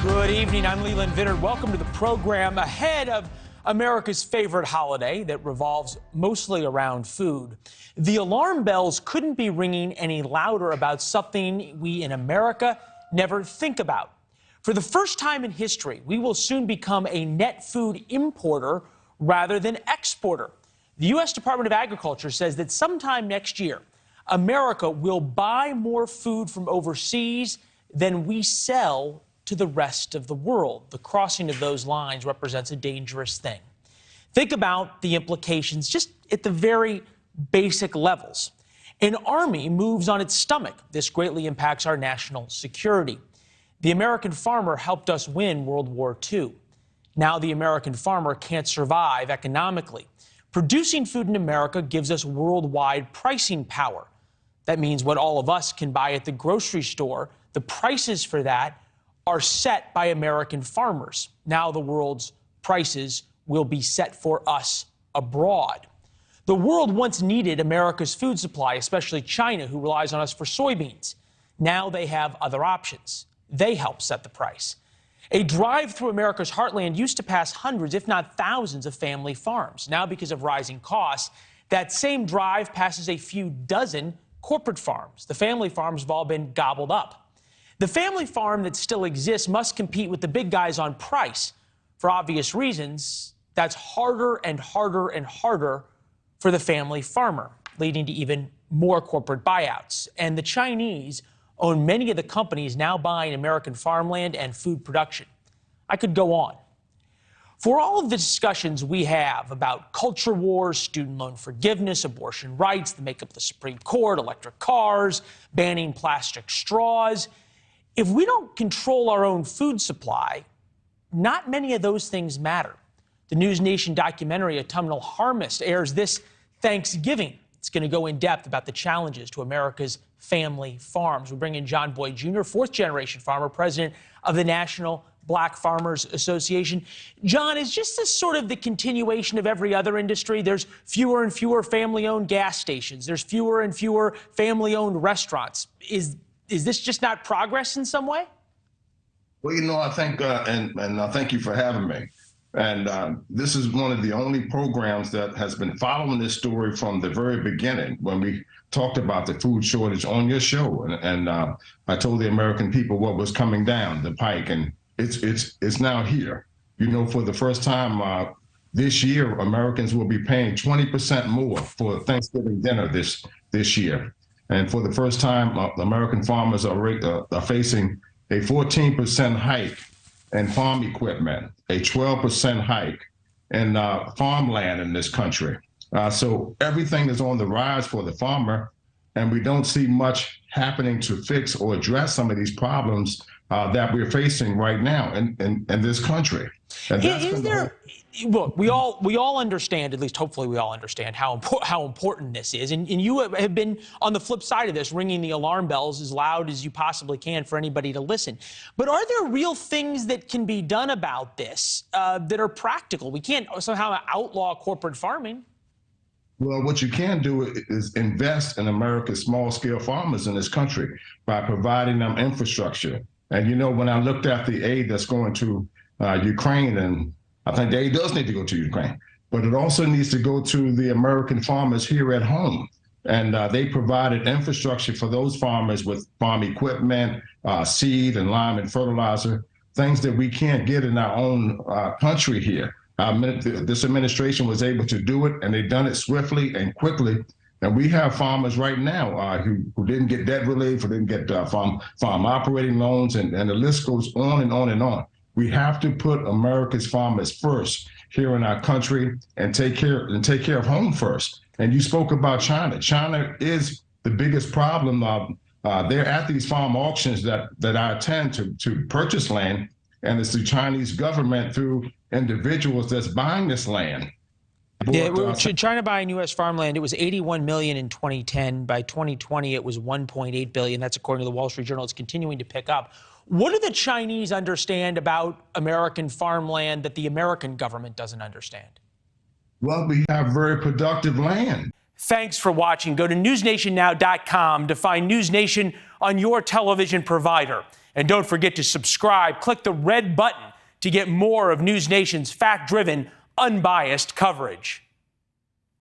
Good evening. I'm Leland Vittert. Welcome to the program ahead of America's favorite holiday that revolves mostly around food. The alarm bells couldn't be ringing any louder about something we in America never think about. For the first time in history, we will soon become a net food importer rather than exporter. The U.S. Department of Agriculture says that sometime next year, America will buy more food from overseas than we sell to the rest of the world. The crossing of those lines represents a dangerous thing. Think about the implications just at the very basic levels. An army moves on its stomach. This greatly impacts our national security. The American farmer helped us win World War II. Now the American farmer can't survive economically. Producing food in America gives us worldwide pricing power. That means what all of us can buy at the grocery store, the prices for that are set by American farmers. Now the world's prices will be set for us abroad. The world once needed America's food supply, especially China, who relies on us for soybeans. Now they have other options. They help set the price. A drive through America's heartland used to pass hundreds, if not thousands, of family farms. Now, because of rising costs, that same drive passes a few dozen corporate farms. The family farms have all been gobbled up. The family farm that still exists must compete with the big guys on price. For obvious reasons, that's harder and harder and harder for the family farmer, leading to even more corporate buyouts. And the Chinese own many of the companies now buying American farmland and food production. I could go on. For all of the discussions we have about culture wars, student loan forgiveness, abortion rights, the makeup of the Supreme Court, electric cars, banning plastic straws, if we don't control our own food supply, not many of those things matter. The NewsNation documentary, Autumnal Harvest, airs this Thanksgiving. It's going to go in depth about the challenges to America's family farms. We bring in John Boyd Jr., fourth-generation farmer, president of the National Black Farmers Association. John, is just this sort of the continuation of every other industry? There's fewer and fewer family-owned gas stations. There's fewer and fewer family-owned restaurants. Is this just not progress in some way? Well, I think, and thank you for having me. And this is one of the only programs that has been following this story from the very beginning when we talked about the food shortage on your show. And I told the American people what was coming down the pike, and it's now here. For the first time this year, Americans will be paying 20% more for Thanksgiving dinner this year. And for the first time, American farmers are facing a 14% hike in farm equipment, a 12% hike in farmland in this country. So everything is on the rise for the farmer, and we don't see much happening to fix or address some of these problems that we're facing right now in this country. And look, we all understand, at least hopefully we all understand how important this is. And you have been on the flip side of this, ringing the alarm bells as loud as you possibly can for anybody to listen. But are there real things that can be done about this that are practical? We can't somehow outlaw corporate farming. Well, what you can do is invest in America's small-scale farmers in this country by providing them infrastructure. And, when I looked at the aid that's going to Ukraine, and I think the aid does need to go to Ukraine, but it also needs to go to the American farmers here at home. And they provided infrastructure for those farmers with farm equipment, seed and lime and fertilizer, things that we can't get in our own country here. This administration was able to do it, and they've done it swiftly and quickly. And we have farmers right now who didn't get debt relief, who didn't get farm operating loans, and the list goes on and on and on. We have to put America's farmers first here in our country and take care of home first. And you spoke about China. China is the biggest problem. They're at these farm auctions that I attend to purchase land, and it's the Chinese government through individuals that's buying this land. China buying U.S. farmland, it was $81 million in 2010. By 2020, it was $1.8 billion. That's according to the Wall Street Journal. It's continuing to pick up. What do the Chinese understand about American farmland that the American government doesn't understand? Well, we have very productive land. Thanks for watching. Go to newsnationnow.com to find NewsNation on your television provider. And don't forget to subscribe. Click the red button to get more of NewsNation's fact-driven, unbiased coverage.